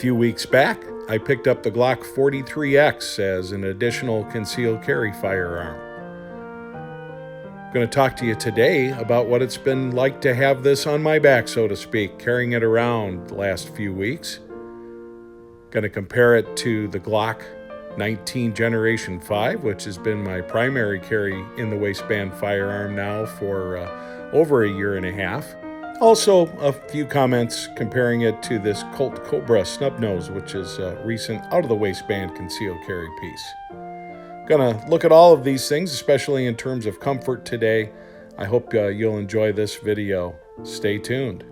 few weeks back, I picked up the Glock 43X as an additional concealed carry firearm. I'm going to talk to you today about what it's been like to have this on my back, so to speak, carrying it around the last few weeks. Going to compare it to the Glock 19 Generation 5, which has been my primary carry in the waistband firearm now for over a year and a half. Also, a few comments comparing it to this Colt Cobra snub nose, which is a recent out-of-the-waistband concealed carry piece. Gonna look at all of these things, especially in terms of comfort today. I hope you'll enjoy this video. Stay tuned.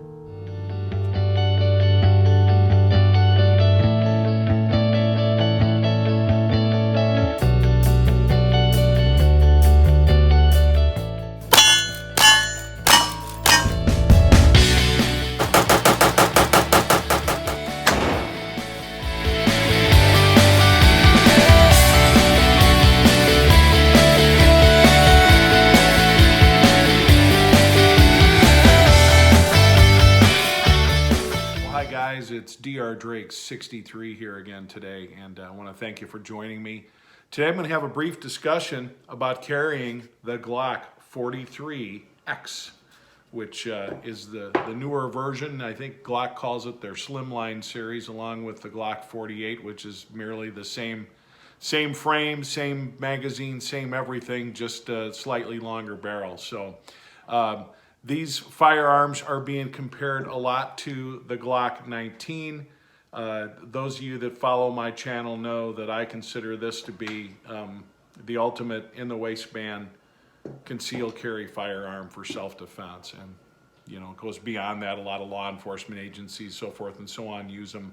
It's Dr. Drake 63 here again today, and I want to thank you for joining me. Today I'm going to have a brief discussion about carrying the Glock 43X, which is the newer version. I think Glock calls it their Slimline series, along with the Glock 48, which is merely the same frame, same magazine, same everything, just a slightly longer barrel. So these firearms are being compared a lot to the Glock 19. Those of you that follow my channel know that I consider this to be the ultimate in the waistband concealed carry firearm for self-defense. And you know, it goes beyond that. A lot of law enforcement agencies, so forth and so on, use them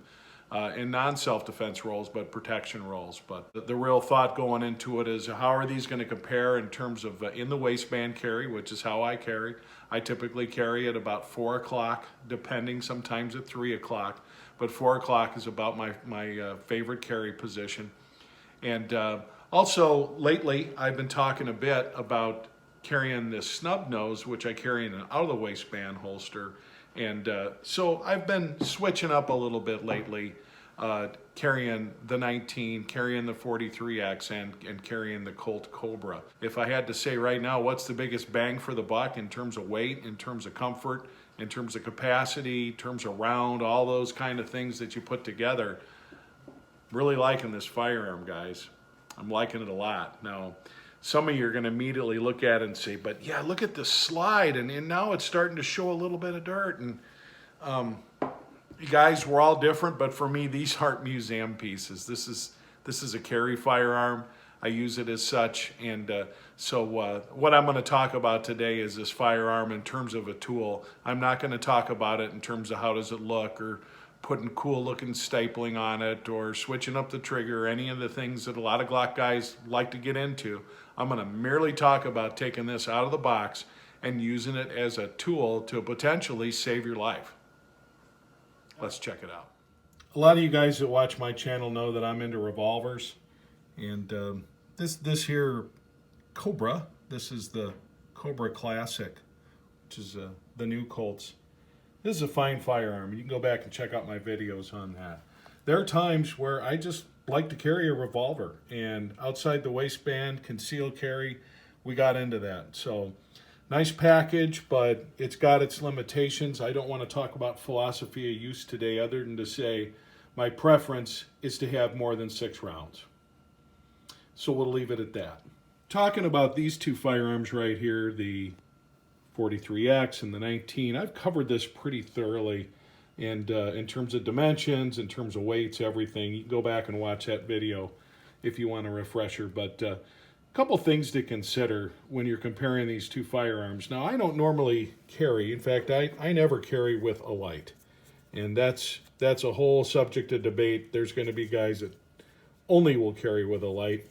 in non-self-defense roles, but protection roles. But the real thought going into it is, how are these going to compare in terms of in the waistband carry, which is how I carry. I typically carry at about 4 o'clock, depending, sometimes at 3 o'clock. But 4 o'clock is about my favorite carry position. And also, lately, I've been talking a bit about carrying this snub nose, which I carry in an out-of-the-waistband holster. And so I've been switching up a little bit lately, carrying the 19, carrying the 43X, and carrying the Colt Cobra. If I had to say right now, what's the biggest bang for the buck in terms of weight, in terms of comfort, in terms of capacity, in terms of round, all those kind of things that you put together, really liking this firearm, guys. I'm liking it a lot. Now, some of you are going to immediately look at it and say, but yeah, look at the slide, and now it's starting to show a little bit of dirt. And you guys, we're all different, but for me, these aren't museum pieces. This is a carry firearm. I use it as such. And so what I'm going to talk about today is this firearm in terms of a tool. I'm not going to talk about it in terms of how does it look, or putting cool looking stapling on it, or switching up the trigger, or any of the things that a lot of Glock guys like to get into. I'm going to merely talk about taking this out of the box and using it as a tool to potentially save your life. Let's check it out. A lot of you guys that watch my channel know that I'm into revolvers. And this here Cobra, this is the Cobra Classic, which is the new Colts. This is a fine firearm. You can go back and check out my videos on that. There are times where I just like to carry a revolver, and outside the waistband, concealed carry, we got into that. So nice package, but it's got its limitations. I don't want to talk about philosophy of use today, other than to say my preference is to have more than 6 rounds. So we'll leave it at that. Talking about these two firearms right here, the 43X and the 19, I've covered this pretty thoroughly. And in terms of dimensions, in terms of weights, everything, you can go back and watch that video if you want a refresher. But a couple things to consider when you're comparing these two firearms. Now, I don't normally carry. In fact, I never carry with a light. And that's a whole subject of debate. There's going to be guys that only will carry with a light.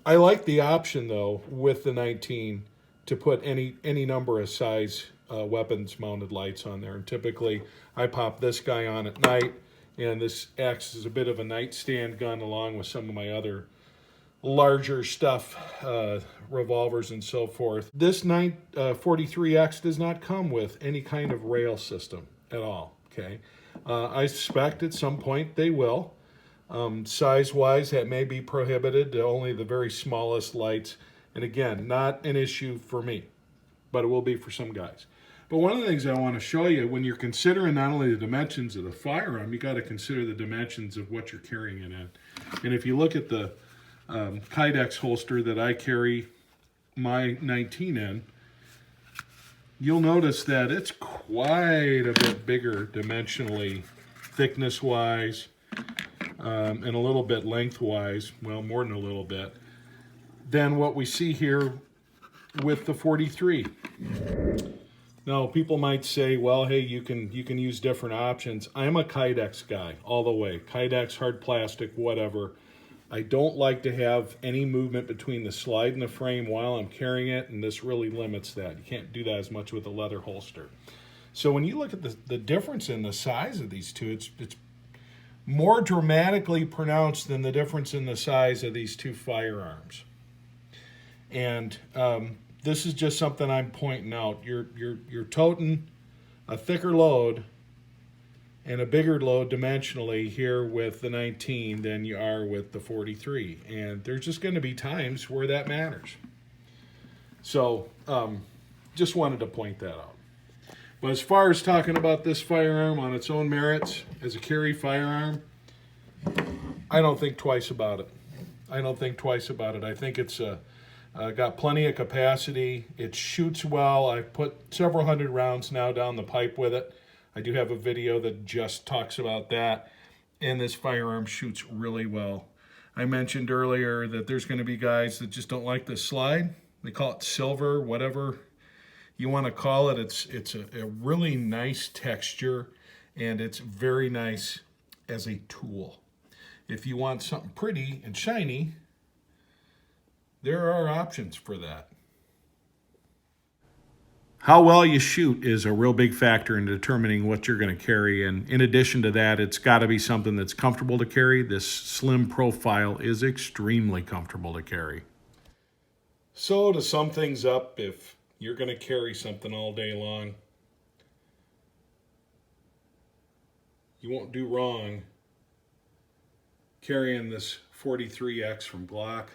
I like the option, though, with the 19 to put any number of size weapons mounted lights on there. And typically I pop this guy on at night, and this acts as a bit of a nightstand gun along with some of my other larger stuff, revolvers and so forth. This 43X does not come with any kind of rail system at all, okay? I suspect at some point they will. Size-wise, that may be prohibited to only the very smallest lights. And again, not an issue for me, but it will be for some guys. But one of the things I want to show you, when you're considering not only the dimensions of the firearm, you got to consider the dimensions of what you're carrying it in. And if you look at the Kydex holster that I carry my 19 in, you'll notice that it's quite a bit bigger dimensionally, thickness-wise, and a little bit lengthwise, well, more than a little bit, than what we see here with the 43. Now, people might say, well, hey, you can use different options. I'm a Kydex guy all the way. Kydex, hard plastic, whatever. I don't like to have any movement between the slide and the frame while I'm carrying it, and this really limits that. You can't do that as much with a leather holster. So when you look at the difference in the size of these two, it's more dramatically pronounced than the difference in the size of these two firearms. And this is just something I'm pointing out. You're toting a thicker load and a bigger load dimensionally here with the 19 than you are with the 43. And there's just going to be times where that matters. So just wanted to point that out. But as far as talking about this firearm on its own merits as a carry firearm, I don't think twice about it. I don't think twice about it. I think it's got plenty of capacity. It shoots well. I've put several hundred rounds now down the pipe with it. I do have a video that just talks about that. And this firearm shoots really well. I mentioned earlier that there's going to be guys that just don't like the slide. They call it silver, whatever you want to call it. It's a really nice texture, and it's very nice as a tool. If you want something pretty and shiny, there are options for that. How well you shoot is a real big factor in determining what you're going to carry. And in addition to that, it's got to be something that's comfortable to carry. This slim profile is extremely comfortable to carry. So to sum things up, if you're going to carry something all day long, you won't do wrong carrying this 43X from Glock.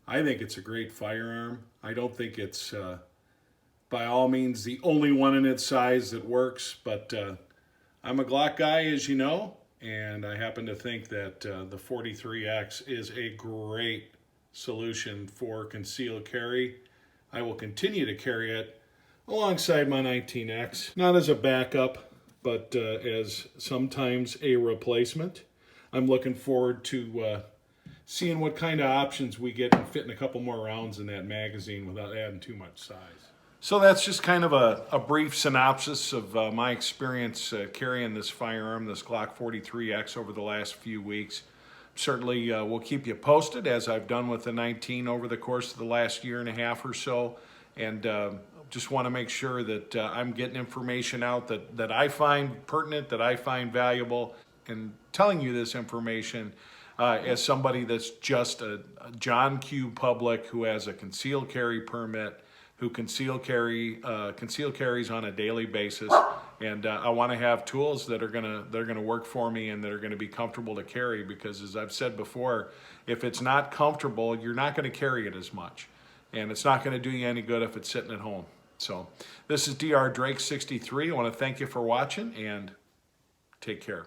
I think it's a great firearm. I don't think it's by all means the only one in its size that works, but I'm a Glock guy, as you know, and I happen to think that the 43X is a great solution for concealed carry. I will continue to carry it alongside my 19X, not as a backup, but as sometimes a replacement. I'm looking forward to seeing what kind of options we get and fitting a couple more rounds in that magazine without adding too much size. So that's just kind of a brief synopsis of my experience carrying this firearm, this Glock 43X, over the last few weeks. Certainly we'll keep you posted, as I've done with the 19 over the course of the last year and a half or so. And just want to make sure that I'm getting information out that I find pertinent, that I find valuable, and telling you this information as somebody that's just a John Q. public who has a concealed carry permit, who concealed carries on a daily basis, and I want to have tools that are gonna work for me and that are gonna be comfortable to carry, because as I've said before, if it's not comfortable, you're not going to carry it as much, and it's not going to do you any good if it's sitting at home. So this is Dr. Drake 63. I want to thank you for watching, and take care.